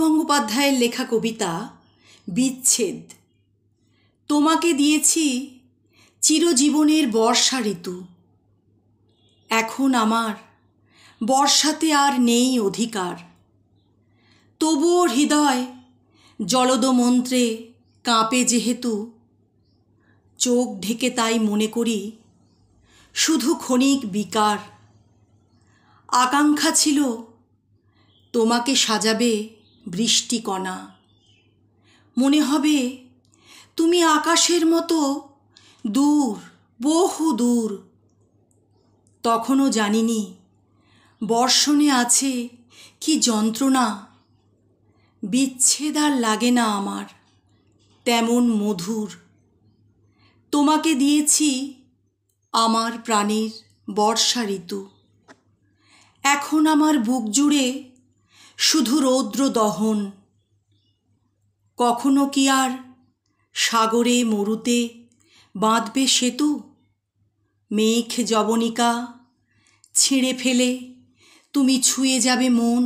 গঙ্গোপাধ্যায়ের লেখা কবিতা বিচ্ছেদ। তোমাকে দিয়েছি চিরজীবনের বর্ষা ঋতু। এখন আমার বর্ষাতে আর নেই অধিকার। তবুও হৃদয় জলদ মন্ত্রে কাঁপে যেহেতু, চোখ ঢেকে তাই মনে করি শুধু ক্ষণিক বিকার। আকাঙ্ক্ষা ছিল তোমাকে সাজাবে বৃষ্টিকণা, মনে হবে তুমি আকাশের মতো দূর, বহু দূর। তখনও জানিনি বর্ষণে আছে কি যন্ত্রণা। বিচ্ছেদ আর লাগে না আমার তেমন মধুর। তোমাকে দিয়েছি আমার প্রাণের বর্ষা ঋতু। এখন আমার বুক জুড়ে শুধু রৌদ্র দহন। কখনো কি আর সাগরে মরুতে বাঁধবে সেতু? মেঘ জবনিকা ছিঁড়ে ফেলে তুমি ছুঁয়ে যাবে মন।